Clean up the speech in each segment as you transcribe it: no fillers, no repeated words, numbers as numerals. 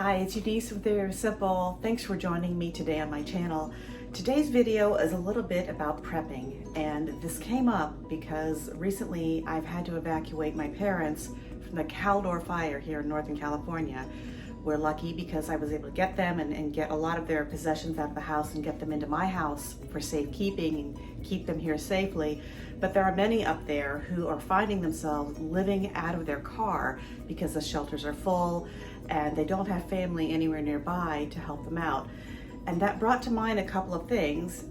Hi, it's Eunice with Very Simple. Thanks for joining me today on my channel. Today's video is a little bit about prepping, and this came up because recently I've had to evacuate my parents from the Caldor fire here in Northern California. We're lucky because I was able to get them and get a lot of their possessions out of the house and get them into my house for safekeeping and keep them here safely. But there are many up there who are finding themselves living out of their car because the shelters are full and they don't have family anywhere nearby to help them out. And that brought to mind a couple of things.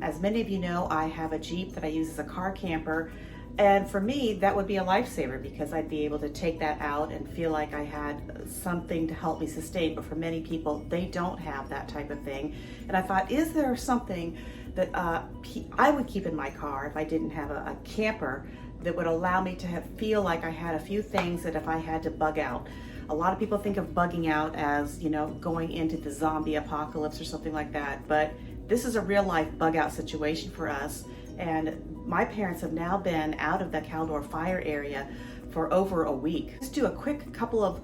As many of you know, I have a Jeep that I use as a car camper. And for me, that would be a lifesaver because I'd be able to take that out and feel like I had something to help me sustain. But for many people, they don't have that type of thing. And I thought, is there something that I would keep in my car if I didn't have a camper that would allow me to feel like I had a few things that if I had to bug out. A lot of people think of bugging out as, you know, going into the zombie apocalypse or something like that. But this is a real life bug out situation for us. And my parents have now been out of the Caldor fire area for over a week. Let's do a quick couple of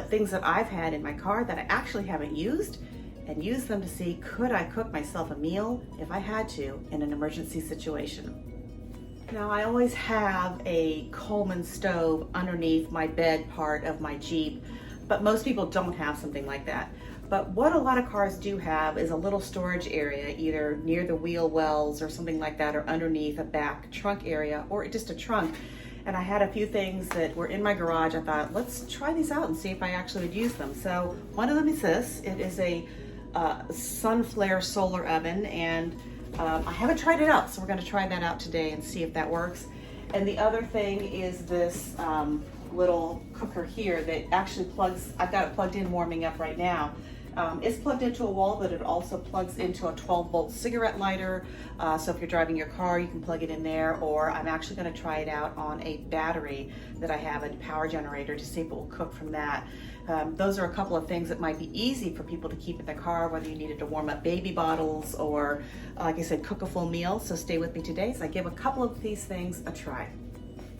things that I've had in my car that I actually haven't used and use them to see, could I cook myself a meal if I had to in an emergency situation. Now, I always have a Coleman stove underneath my bed part of my Jeep, but most people don't have something like that. But what a lot of cars do have is a little storage area, either near the wheel wells or something like that, or underneath a back trunk area, or just a trunk. And I had a few things that were in my garage. I thought, let's try these out and see if I actually would use them. So one of them is this. It is a Sunflare solar oven, and I haven't tried it out, so we're going to try that out today and see if that works. And the other thing is this little cooker here that actually plugs. I've got it plugged in, warming up right now. It's plugged into a wall, but it also plugs into a 12-volt cigarette lighter. So if you're driving your car, you can plug it in there, or I'm actually going to try it out on a battery that I have, a power generator, to see if it will cook from that. Those are a couple of things that might be easy for people to keep in the car, whether you needed to warm up baby bottles or, like I said, cook a full meal. So stay with me today as I give a couple of these things a try.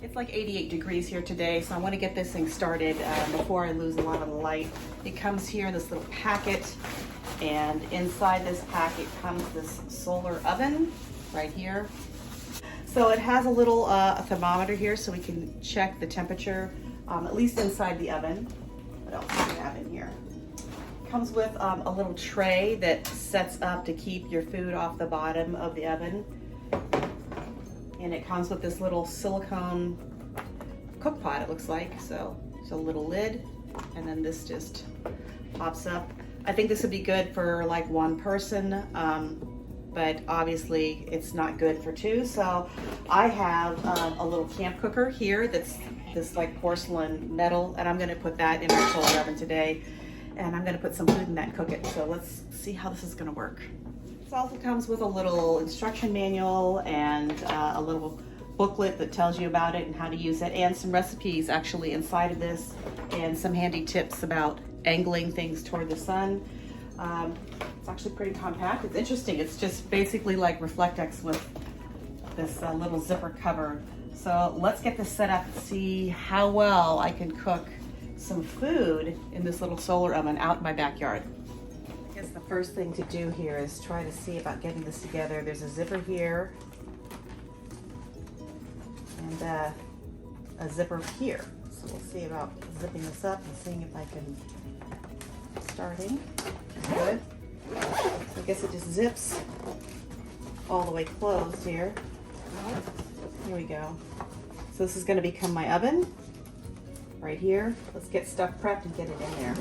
It's like 88 degrees here today, so I want to get this thing started before I lose a lot of the light. It comes here in this little packet, and inside this packet comes this solar oven right here. So it has a little thermometer here so we can check the temperature, at least inside the oven. What else do we have in here? Comes with a little tray that sets up to keep your food off the bottom of the oven. And it comes with this little silicone cook pot, it looks like. So it's a little lid, and then this just pops up. I think this would be good for like one person, but obviously it's not good for two. So I have a little camp cooker here that's this like porcelain metal, and I'm gonna put that in our solar oven today. And I'm gonna put some food in that and cook it. So let's see how this is gonna work. This also comes with a little instruction manual and a little booklet that tells you about it and how to use it, and some recipes actually inside of this, and some handy tips about angling things toward the sun. It's actually pretty compact. It's interesting. It's just basically like Reflectex with this little zipper cover. So let's get this set up and see how well I can cook some food in this little solar oven out in my backyard. I guess the first thing to do here is try to see about getting this together. There's a zipper here and a zipper here. So we'll see about zipping this up and seeing if I can starting. Good. So I guess it just zips all the way closed here. Here we go. So this is going to become my oven right here. Let's get stuff prepped and get it in there.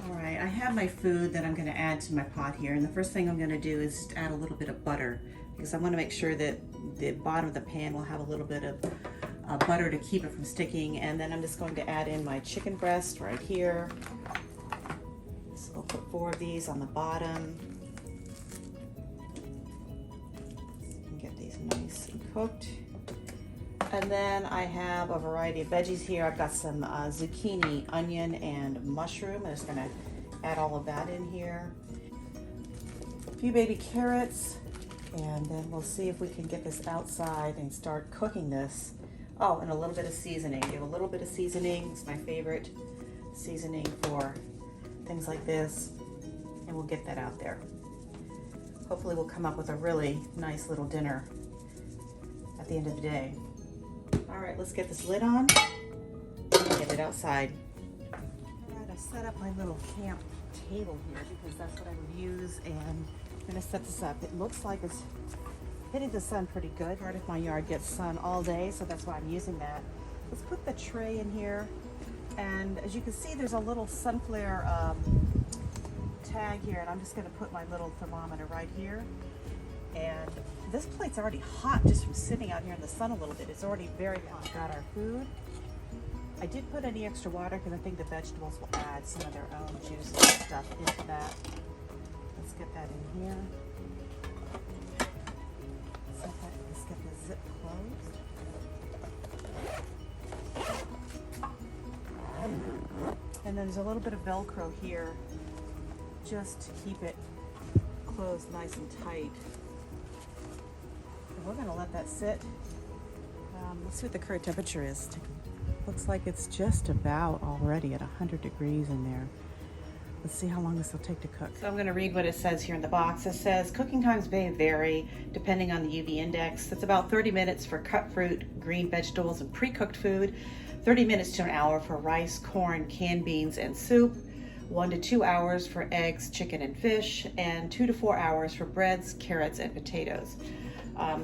All right, I have my food that I'm going to add to my pot here, and the first thing I'm going to do is just add a little bit of butter, because I want to make sure that the bottom of the pan will have a little bit of butter to keep it from sticking. And then I'm just going to add in my chicken breast right here. So I'll put 4 of these on the bottom. And get these nice and cooked. And then I have a variety of veggies here. I've got some zucchini, onion, and mushroom. I'm just gonna add all of that in here. A few baby carrots, and then we'll see if we can get this outside and start cooking this. Oh, and a little bit of seasoning. Give a little bit of seasoning. It's my favorite seasoning for things like this, and we'll get that out there. Hopefully we'll come up with a really nice little dinner at the end of the day. All right, let's get this lid on and get it outside. All right, I set up my little camp table here because that's what I would use, and I'm gonna set this up. It looks like it's hitting the sun pretty good. Part of my yard gets sun all day, so that's why I'm using that. Let's put the tray in here, and as you can see, there's a little sun flare tag here, and I'm just gonna put my little thermometer right here. And this plate's already hot just from sitting out here in the sun a little bit. It's already very hot. Got our food. I did put any extra water because I think the vegetables will add some of their own juice and stuff into that. Let's get that in here. Let's get the zip closed. And then there's a little bit of Velcro here just to keep it closed nice and tight. And we're gonna let that sit. Let's see what the current temperature is. Looks like it's just about already at 100 degrees in there. Let's see how long this will take to cook. So I'm going to read what it says here in the box. It says cooking times may vary depending on the UV index. It's about 30 minutes for cut fruit, green vegetables, and pre-cooked food, 30 minutes to an hour for rice, corn, canned beans, and soup, 1 to 2 hours for eggs, chicken, and fish, and 2 to 4 hours for breads, carrots, and potatoes.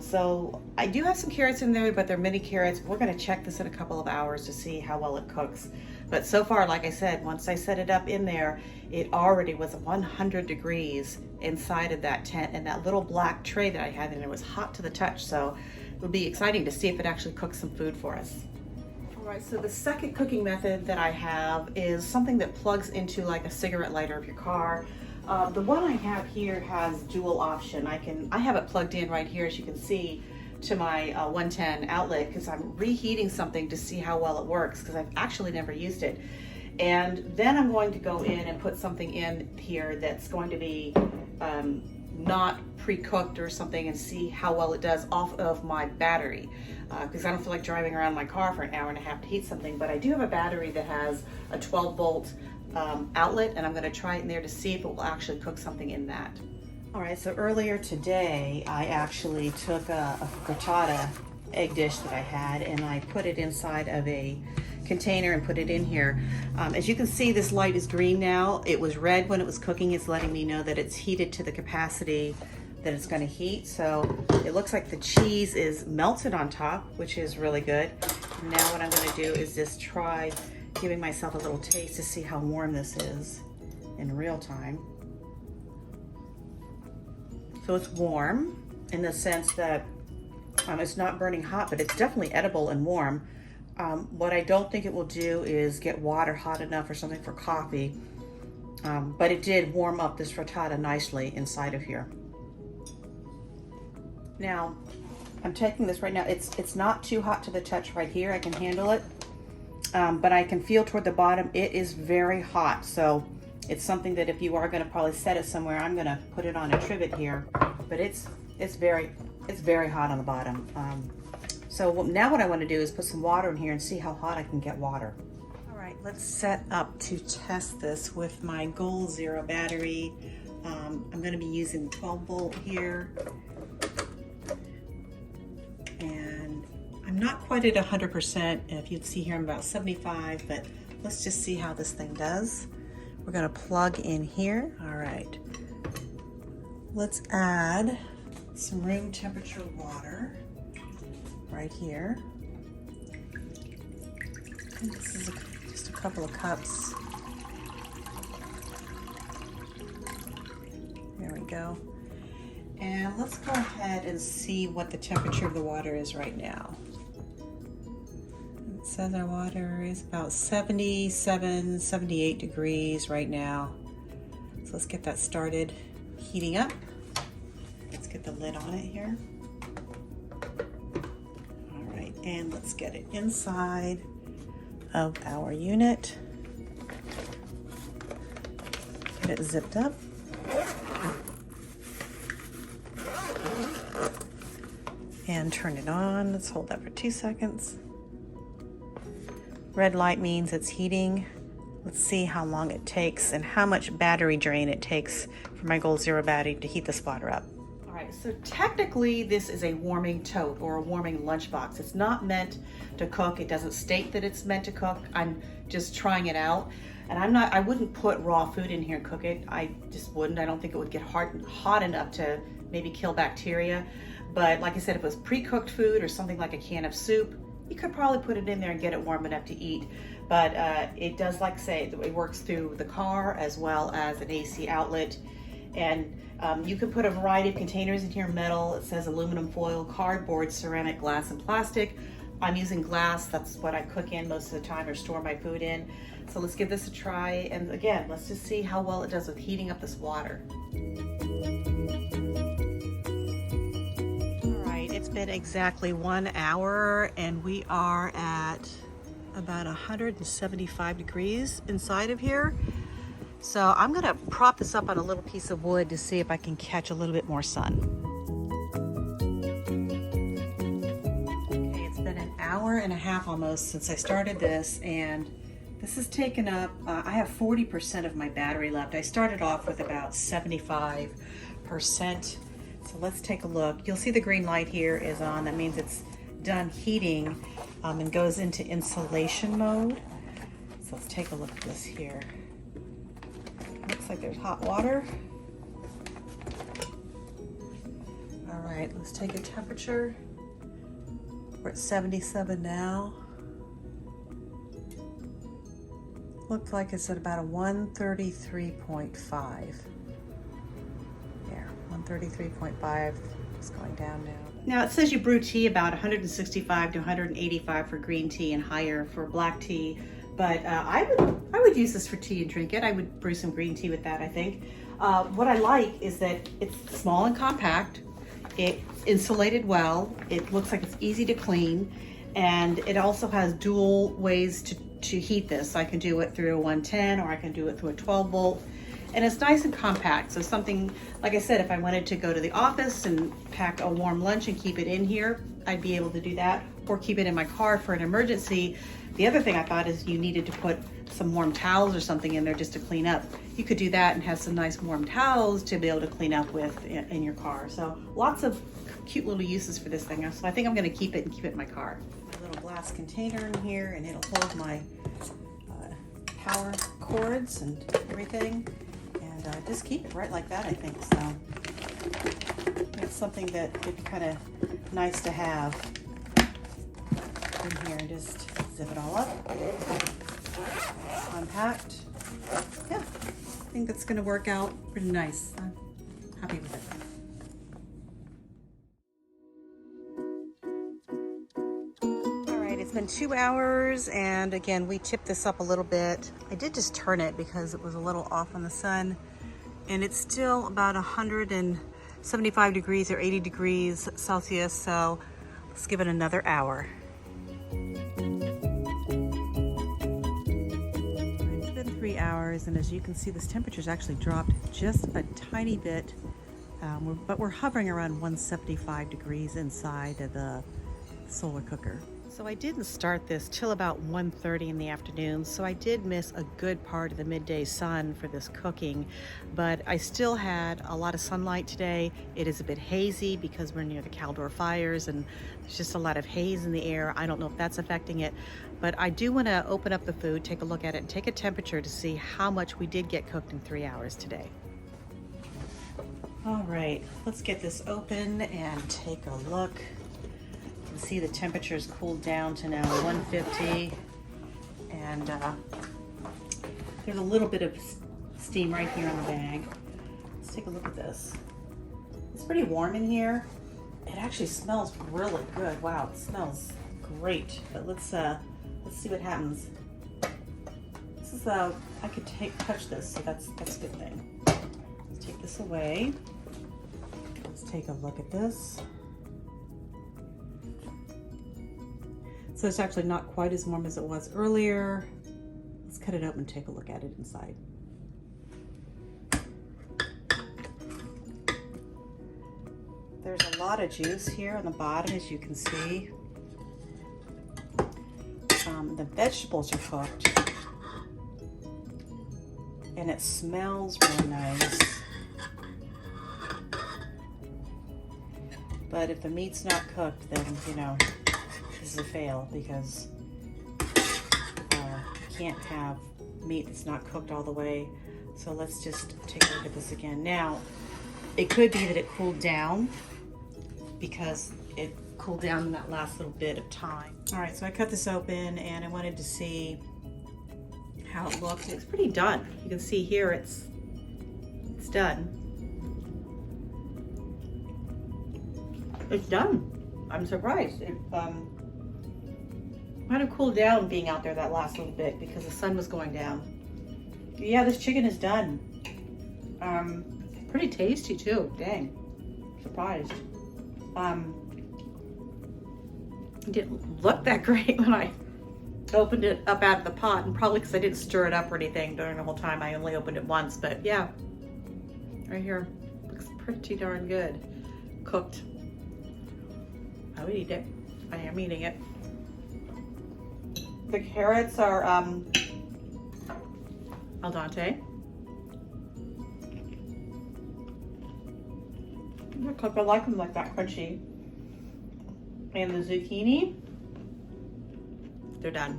So I do have some carrots in there, but they're mini carrots. We're going to check this in a couple of hours to see how well it cooks. But so far, like I said, once I set it up in there, it already was 100 degrees inside of that tent, and that little black tray that I had in there was hot to the touch. So it'll be exciting to see if it actually cooks some food for us. All right, so the second cooking method that I have is something that plugs into like a cigarette lighter of your car. The one I have here has dual option. I have it plugged in right here, as you can see, to my 110 outlet because I'm reheating something to see how well it works because I've actually never used it. And then I'm going to go in and put something in here that's going to be not pre-cooked or something and see how well it does off of my battery because I don't feel like driving around my car for an hour and a half to heat something. But I do have a battery that has a 12 volt outlet, and I'm going to try it in there to see if it will actually cook something in that. All right, so earlier today I actually took a frittata egg dish that I had and I put it inside of a container and put it in here. As you can see, this light is green now. It was red when it was cooking. It's letting me know that it's heated to the capacity that it's going to heat. So it looks like the cheese is melted on top, which is really good. Now what I'm going to do is just try giving myself a little taste to see how warm this is in real time. So it's warm in the sense that it's not burning hot, but it's definitely edible and warm. What I don't think it will do is get water hot enough or something for coffee, but it did warm up this frittata nicely inside of here. Now, I'm taking this right now. It's not too hot to the touch right here. I can handle it. But I can feel toward the bottom, it is very hot. So it's something that if you are going to probably set it somewhere, I'm going to put it on a trivet here. But it's very hot on the bottom. So now what I want to do is put some water in here and see how hot I can get water. All right, let's set up to test this with my Goal Zero battery. I'm going to be using 12 volt here. And I'm not quite at 100%. If you'd see here, I'm about 75, but let's just see how this thing does. We're gonna plug in here. All right. Let's add some room temperature water right here. And this is just a couple of cups. There we go. And let's go ahead and see what the temperature of the water is right now. It says our water is about 77, 78 degrees right now. So let's get that started heating up. Let's get the lid on it here. All right, and let's get it inside of our unit. Get it zipped up. And turn it on. Let's hold that for 2 seconds. Red light means it's heating. Let's see how long it takes and how much battery drain it takes for my Gold Zero battery to heat this water up. All right, so technically this is a warming tote or a warming lunchbox. It's not meant to cook. It doesn't state that it's meant to cook. I'm just trying it out. And I wouldn't put raw food in here and cook it. I just wouldn't. I don't think it would get hot enough to maybe kill bacteria. But like I said, if it was pre-cooked food or something like a can of soup, you could probably put it in there and get it warm enough to eat. But it does, like I say, it works through the car as well as an AC outlet. And you can put a variety of containers in here, metal, it says aluminum foil, cardboard, ceramic, glass, and plastic. I'm using glass, that's what I cook in most of the time or store my food in. So let's give this a try. And again, let's just see how well it does with heating up this water. All right, it's been exactly 1 hour and we are at about 175 degrees inside of here. So I'm gonna prop this up on a little piece of wood to see if I can catch a little bit more sun. Okay, it's been an hour and a half almost since I started this, and this has taken up, I have 40% of my battery left. I started off with about 75%. So let's take a look. You'll see the green light here is on. That means it's done heating and goes into insulation mode. So let's take a look at this here. Looks like there's hot water. All right, let's take a temperature. We're at 77 now. Looks like it's at about a 133.5. Yeah, 133.5. It's going down now. Now it says you brew tea about 165 to 185 for green tea and higher for black tea. But I would use this for tea and drink it. I would brew some green tea with that, I think. What I like is that it's small and compact. It's insulated well. It looks like it's easy to clean. And it also has dual ways to heat this. I can do it through a 110 or I can do it through a 12 volt. And it's nice and compact. So something, like I said, if I wanted to go to the office and pack a warm lunch and keep it in here, I'd be able to do that, or keep it in my car for an emergency. The other thing I thought is you needed to put some warm towels or something in there just to clean up. You could do that and have some nice warm towels to be able to clean up with in your car. So lots of cute little uses for this thing. So I think I'm gonna keep it in my car. My little glass container in here, and it'll hold my power cords and everything. And just keep it right like that, I think. So it's something that would be kind of nice to have in here. And just zip it all up, unpacked. Yeah, I think that's gonna work out pretty nice. I'm happy with it. All right, it's been 2 hours, and again, we tipped this up a little bit. I did just turn it because it was a little off on the sun, and it's still about 175 degrees or 80 degrees Celsius, so let's give it another hour. It's been 3 hours, and as you can see, this temperature's actually dropped just a tiny bit, but we're hovering around 175 degrees inside of the solar cooker. So I didn't start this till about 1:30 in the afternoon, so I did miss a good part of the midday sun for this cooking, but I still had a lot of sunlight today. It is a bit hazy because we're near the Caldor fires and there's just a lot of haze in the air. I don't know if that's affecting it, but I do want to open up the food, take a look at it, and take a temperature to see how much we did get cooked in 3 hours today. All right, let's get this open and take a look. See, the temperature's cooled down to now 150, and there's a little bit of steam right here on the bag. Let's take a look at this. It's pretty warm in here. It actually smells really good. Wow, it smells great. But let's see what happens. This is I could touch this, so that's a good thing. Let's take this away. Let's take a look at this. So it's actually not quite as warm as it was earlier. Let's cut it open and take a look at it inside. There's a lot of juice here on the bottom, as you can see. The vegetables are cooked. and it smells real nice. But if the meat's not cooked, then, you know, this is a fail, because you can't have meat that's not cooked all the way. So let's just take a look at this again. Now, it could be that it cooled down, because it cooled down in that last little bit of time. All right, so I cut this open and I wanted to see how it looked. It's pretty done. You can see here it's done. It's done. I'm surprised. It might have cooled down being out there that last little bit because the sun was going down. Yeah, this chicken is done. Pretty tasty too. Dang, surprised. It didn't look that great when I opened it up out of the pot, and probably because I didn't stir it up or anything during the whole time. I only opened it once, but yeah, right here looks pretty darn good. Cooked. I would eat it. I am eating it. The carrots are al dente. I like them like that, crunchy. And the zucchini, they're done.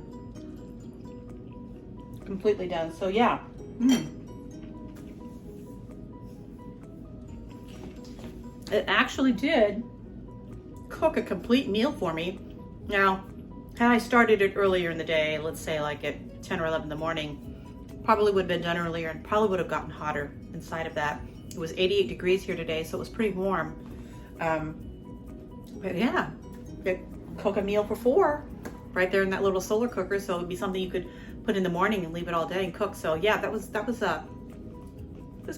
Completely done. So yeah. It actually did cook a complete meal for me. Now, had I started it earlier in the day, let's say like at 10 or 11 in the morning, probably would have been done earlier and probably would have gotten hotter inside of that. It was 88 degrees here today, so it was pretty warm. But yeah, it cook a meal for 4 right there in that little solar cooker. So it would be something you could put in the morning and leave it all day and cook. So yeah, it was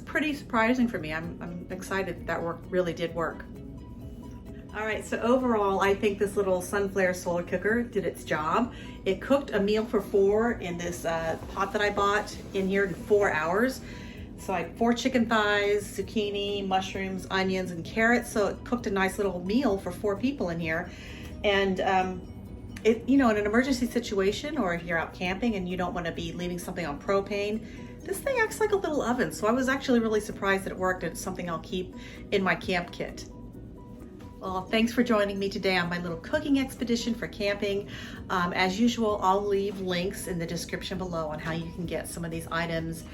pretty surprising for me. I'm excited that really did work. All right, so overall, I think this little Sunflare solar cooker did its job. It cooked a meal for 4 in this pot that I bought in here in 4 hours. So I had 4 chicken thighs, zucchini, mushrooms, onions, and carrots. So it cooked a nice little meal for 4 people in here. And you know, in an emergency situation, or if you're out camping and you don't want to be leaving something on propane, this thing acts like a little oven. So I was actually really surprised that it worked. It's something I'll keep in my camp kit. Well, thanks for joining me today on my little cooking expedition for camping. As usual, I'll leave links in the description below on how you can get some of these items.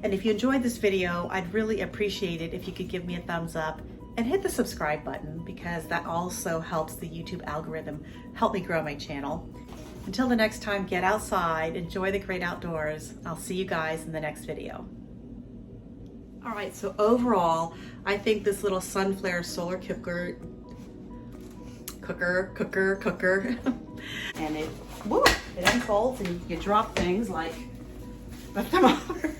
And if you enjoyed this video, I'd really appreciate it if you could give me a thumbs up and hit the subscribe button, because that also helps the YouTube algorithm help me grow my channel. Until the next time, get outside, enjoy the great outdoors. I'll see you guys in the next video. All right, so overall, I think this little Sunflare solar cooker, and it unfolds and you drop things like, lift them over.